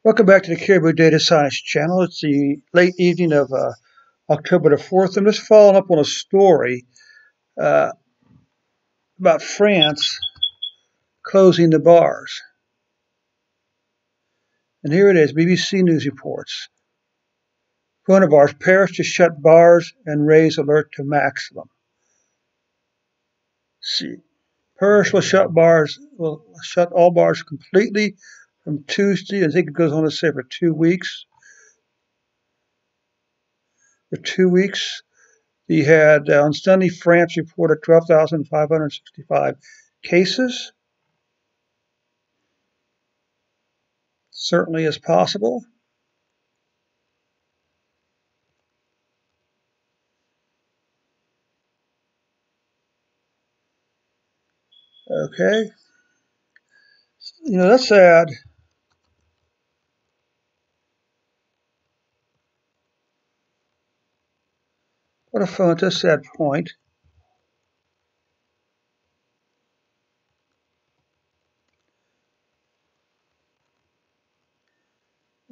Welcome back to the Caribou Data Science channel. It's the late evening of October the 4th. I'm just following up on a story uh, about France closing the bars. And here it is, BBC News reports. Coronavirus, Paris to shut bars and raise alert to maximum. See, Paris will shut all bars completely from Tuesday. I think it goes on to say for 2 weeks. For 2 weeks. He had on Sunday, France reported 12,565 cases. Certainly is possible. Okay. That's sad. What a fun, that's a sad point.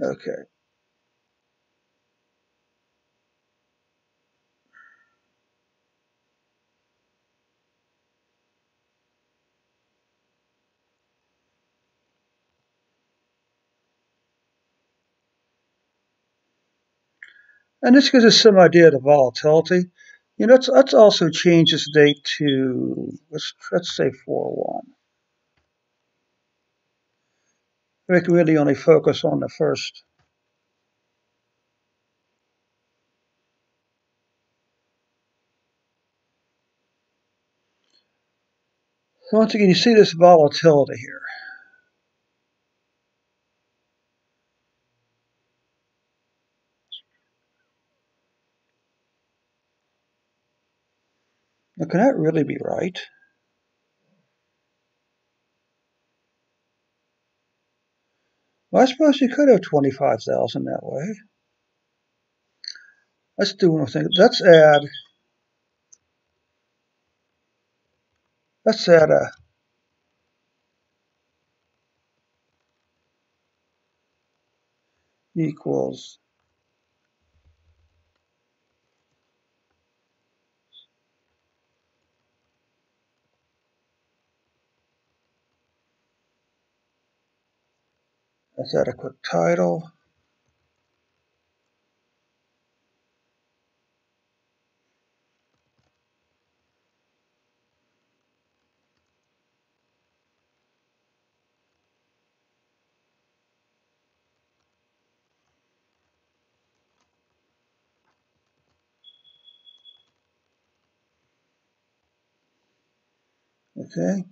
Okay. And this gives us some idea of the volatility. Let's also change this date to, let's say 4/1. We can really only focus on the first. So once again, you see this volatility here. Now, can that really be right? Well, I suppose you could have 25,000 that way. Let's do one thing. Let's add a equals. Let's add a quick title. Okay.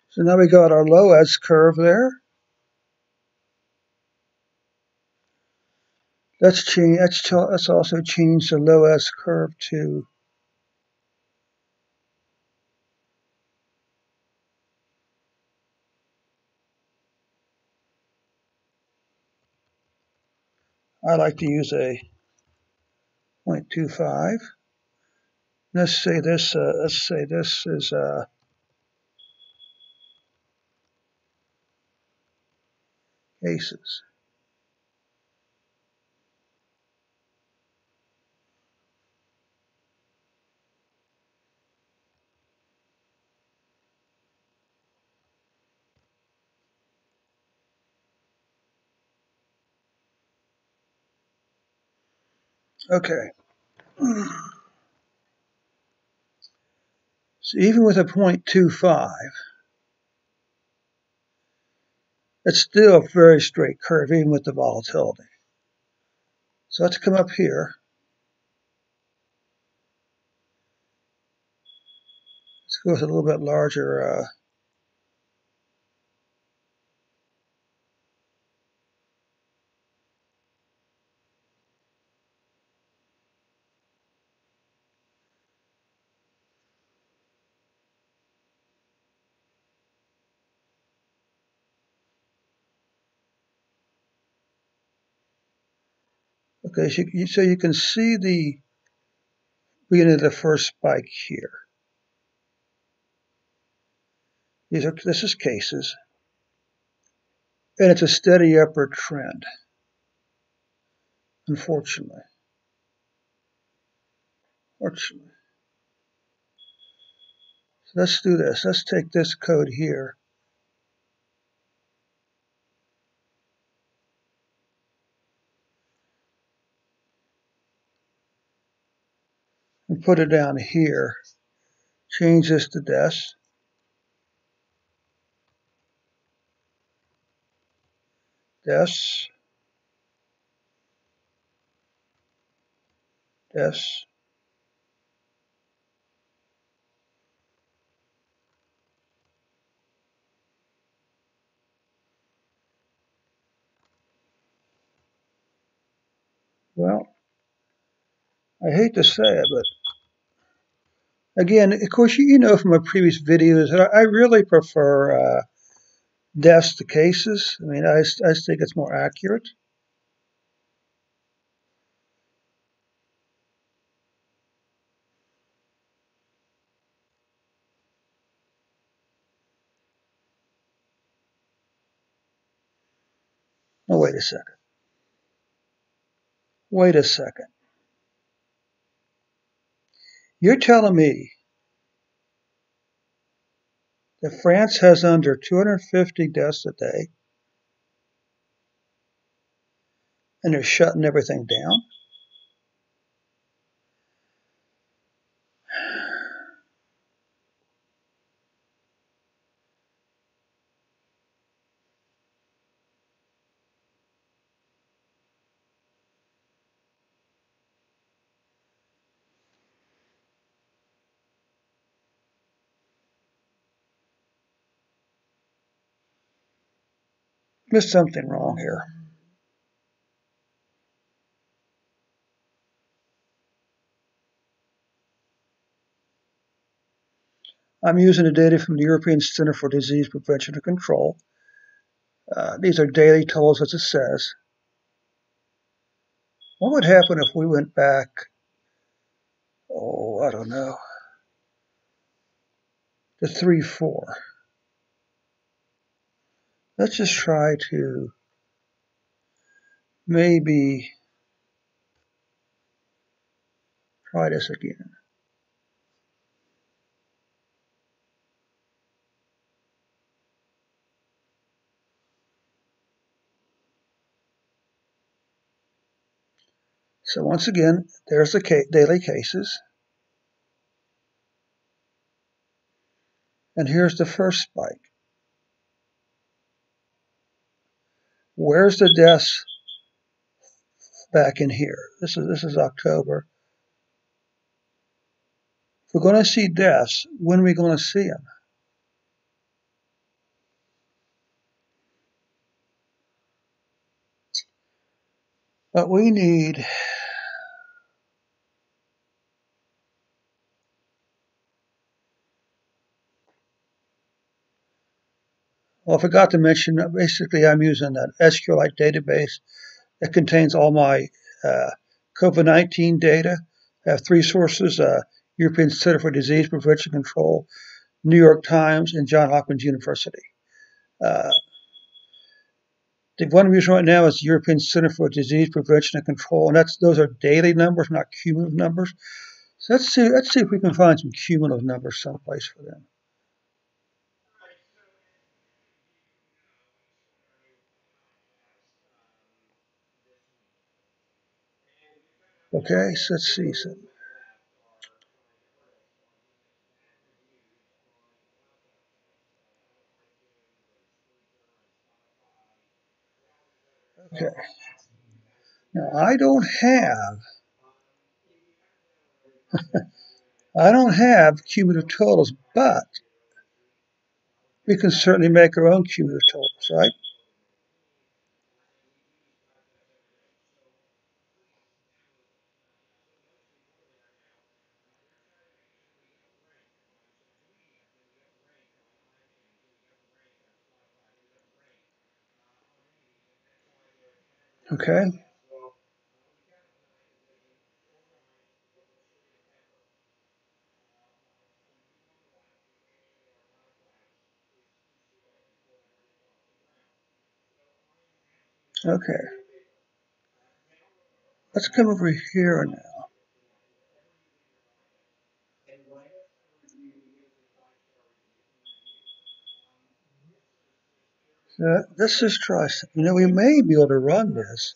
So now we got our low S curve there. Let's also change the low S curve to I like to use a 0.25. Let's say this is cases. Okay. So even with a 0.25, it's still a very straight curve, even with the volatility. So let's come up here. Let's go with a little bit larger. Okay, so you can see the beginning of the first spike here. This is cases, and it's a steady upward trend, unfortunately. Fortunately. So let's do this. Let's take this code here and put it down here. Change this to deaths. Deaths. Deaths. Well, I hate to say it, but again, of course, you know from my previous videos that I really prefer deaths to cases. I mean, I think it's more accurate. Oh, wait a second. Wait a second. You're telling me that France has under 250 deaths a day and they're shutting everything down? There's something wrong here. I'm using the data from the European Center for Disease Prevention and Control. These are daily totals, as it says. What would happen if we went back, I don't know, to 3-4? Let's just try to maybe try this again. So once again, there's the daily cases. And here's the first spike. Where's the deaths back in here? This is October. If we're going to see deaths, when are we going to see them? But we need, I forgot to mention, basically I'm using an SQLite database that contains all my COVID-19 data. I have three sources, European Center for Disease Prevention and Control, New York Times, and Johns Hopkins University. The one I'm using right now is the European Center for Disease Prevention and Control, and those are daily numbers, not cumulative numbers. So let's see if we can find some cumulative numbers someplace for them. Okay, so let's see. Okay. Now I don't have cumulative totals, but we can certainly make our own cumulative totals, right? Okay. Okay, let's come over here now. Let's just try. We may be able to run this.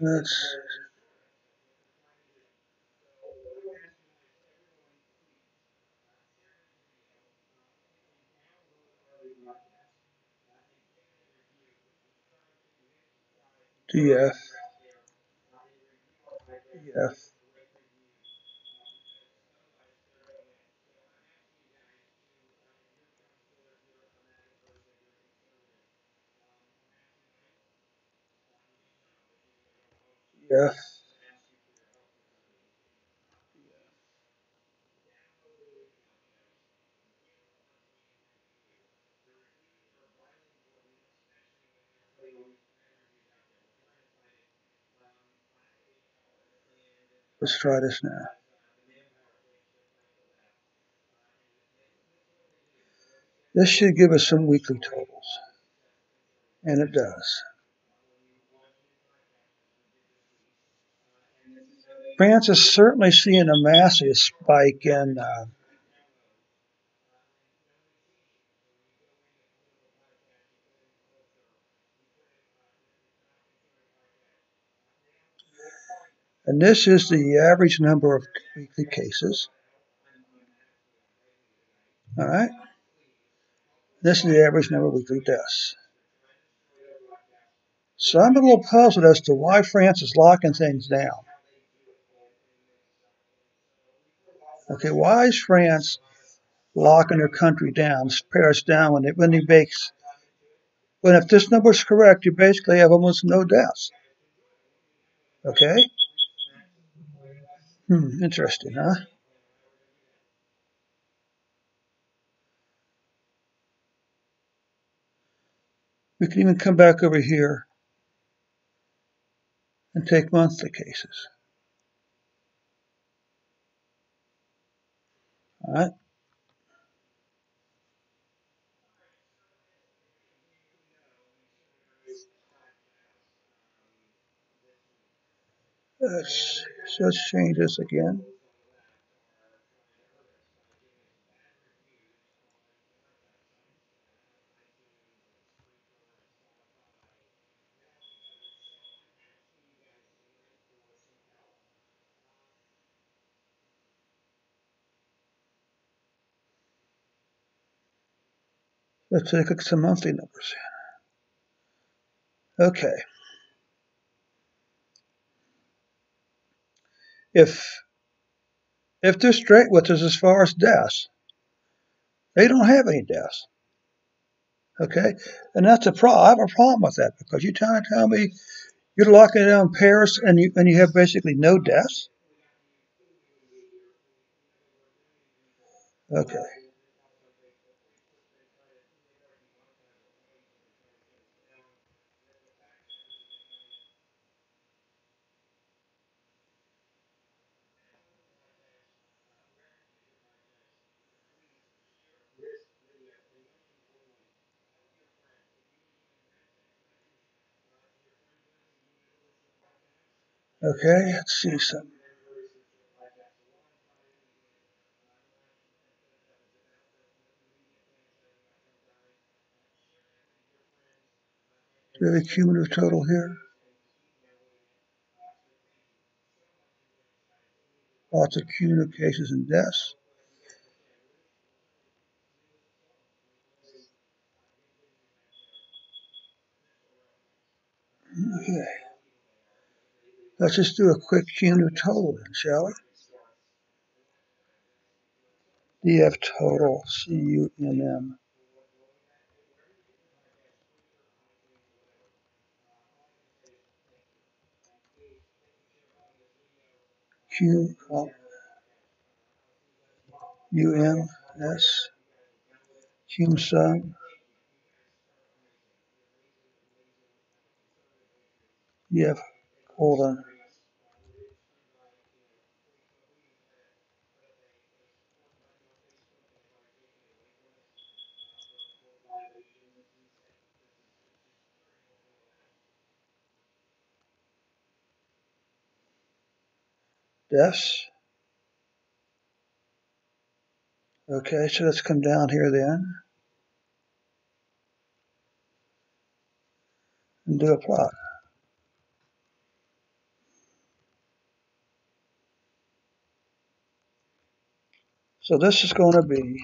Let's DF, DF, DF. Let's try this now. This should give us some weekly totals, and it does. France is certainly seeing a massive spike in and this is the average number of weekly cases. All right. This is the average number of weekly deaths. So I'm a little puzzled as to why France is locking things down. Okay, why is France locking their country down, Paris down when they base when if this number is correct, you basically have almost no deaths. Okay? Interesting, huh? We can even come back over here and take monthly cases. All right? Let's change this again. Let's take a look at some monthly numbers. Okay. If they're straight with us as far as deaths, they don't have any deaths. Okay? And that's a problem. I have a problem with that because you're trying to tell me you're locking down Paris and you have basically no deaths? Okay. Okay, let's see some. Do we have a cumulative total here? Lots of cumulative cases and deaths. Okay. Let's just do a quick cumulative total then, shall we? DF total, CUMM. Q, UM, S, cum sum. Yeah, hold on. Deaths. Okay, so let's come down here then and do a plot. So this is going to be,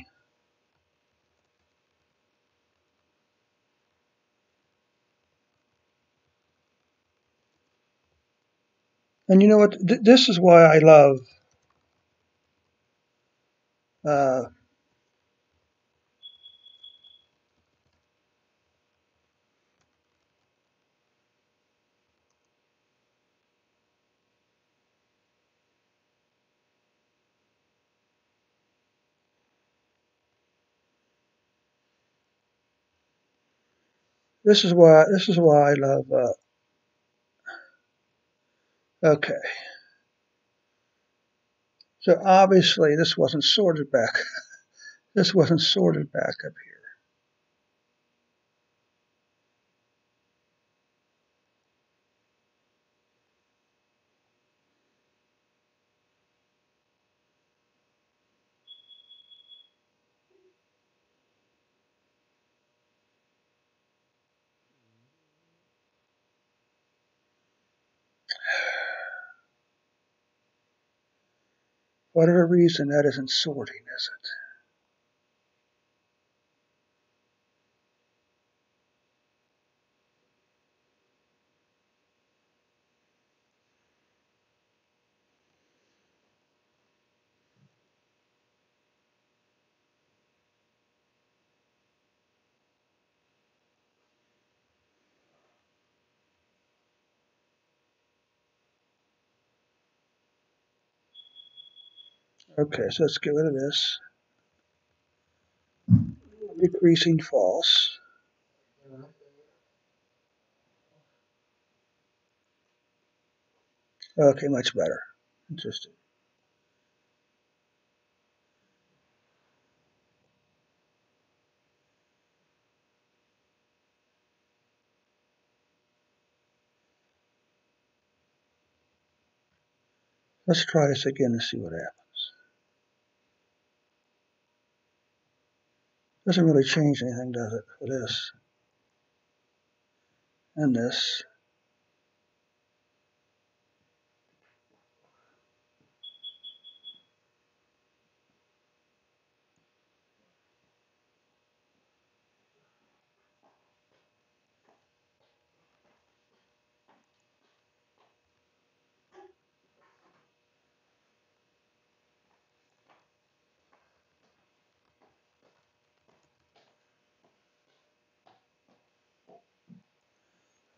and you know what? This is why I love uh, this is why I love. Okay, so obviously this wasn't sorted back. This wasn't sorted back up here. Whatever reason, that isn't sorting, is it? Okay, so let's get rid of this. Decreasing false. Okay, much better. Interesting. Let's try this again and see what happens. Doesn't really change anything, does it, for this and this?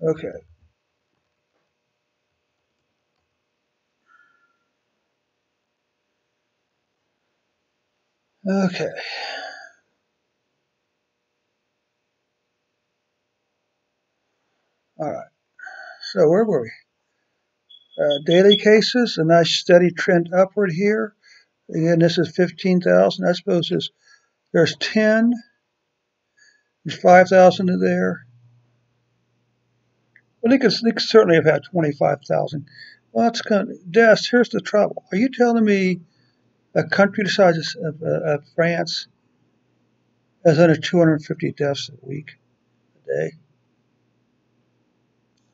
Okay. Okay. All right. So where were we? Daily cases, a nice steady trend upward here. Again, this is 15,000. I suppose there's 10. There's 5,000 in there. Well, they could certainly have had 25,000. Well, that's kind of deaths. Here's the trouble. Are you telling me a country the size of France has under 250 deaths a week, a day?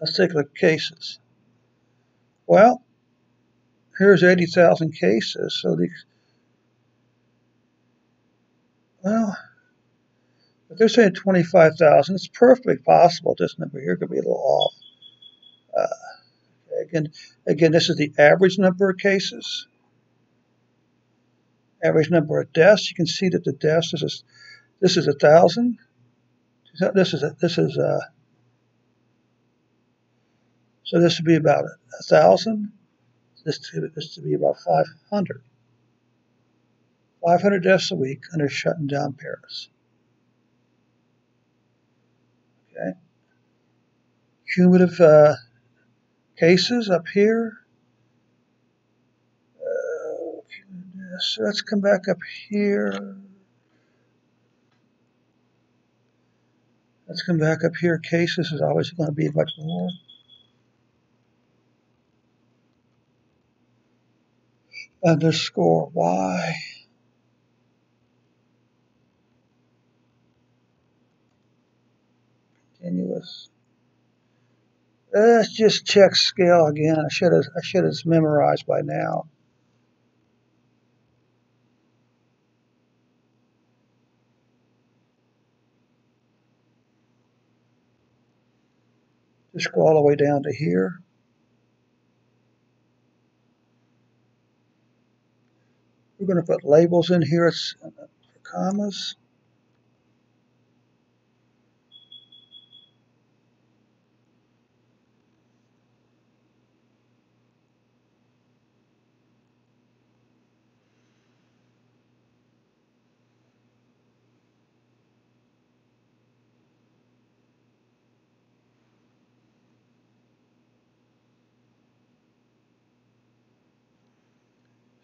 Let's take a look at cases. Well, here's 80,000 cases. So well, if they're saying 25,000, it's perfectly possible this number here could be a little off. Again, this is the average number of cases, average number of deaths. You can see that the deaths, this is 1,000. So this would be about 1,000. This would be about 500. 500 deaths a week under shutting down Paris. Okay. Cumulative cases up here. So let's come back up here. Let's come back up here. Cases is always going to be much more. Underscore Y. Continuous. Let's just check scale again. I should have memorized by now. Just go all the way down to here. We're going to put labels in here. It's commas.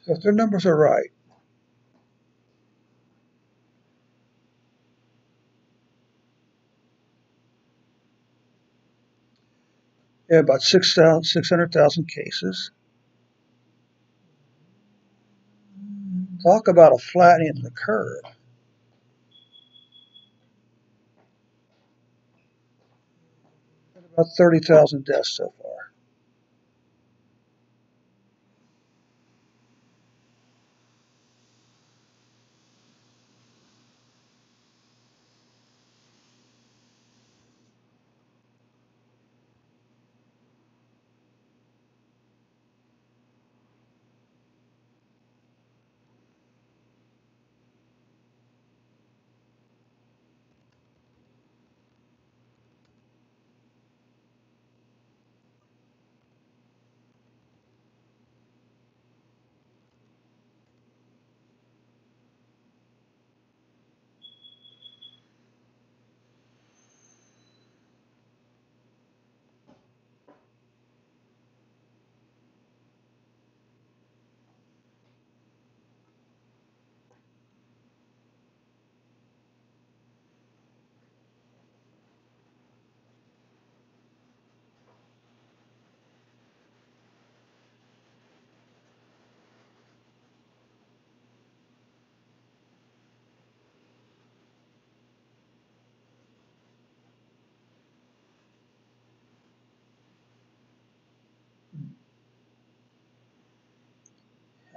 So if their numbers are right, they have about 600,000 cases. Talk about a flattening of the curve. About 30,000 deaths so far.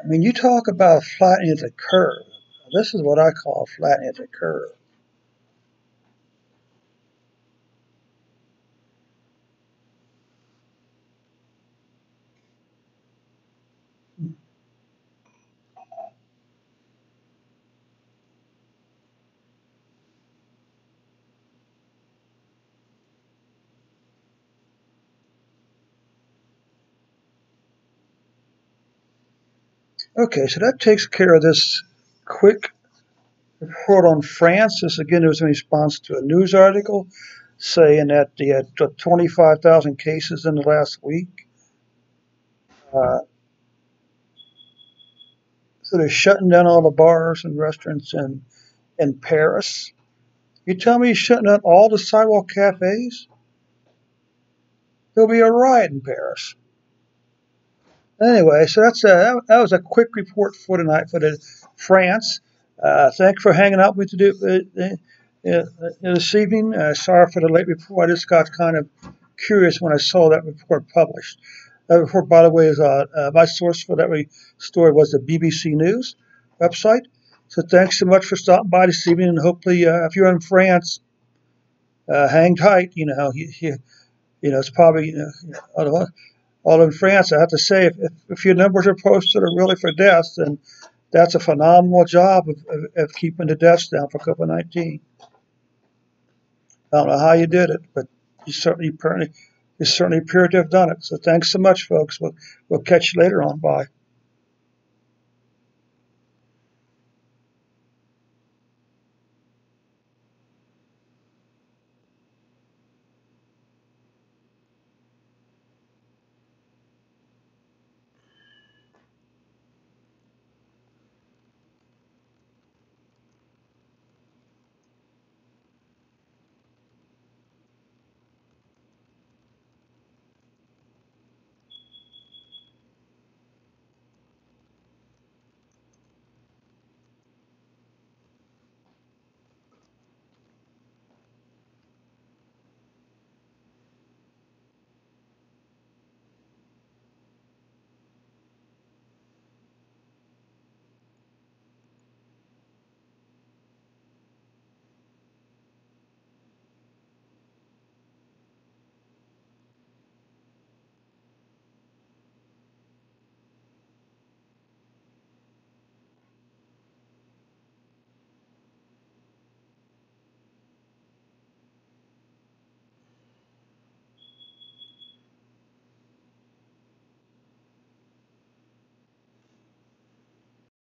I mean, you talk about flattening of the curve. This is what I call flattening of the curve. Okay, so that takes care of this quick report on France. This again was in response to a news article saying that they had 25,000 cases in the last week. So they're shutting down all the bars and restaurants in Paris. You tell me you're shutting down all the sidewalk cafes? There'll be a riot in Paris. Anyway, so that was a quick report for tonight for France. Thanks for hanging out with me this evening. Sorry for the late report. I just got kind of curious when I saw that report published. That report, by the way, is my source for that story was the BBC News website. So thanks so much for stopping by this evening, and hopefully, if you're in France, hang tight. It's probably all in France. I have to say, if your numbers are posted are really for deaths, then that's a phenomenal job of keeping the deaths down for COVID-19. I don't know how you did it, but you certainly appear to have done it. So thanks so much, folks. We'll catch you later on. Bye.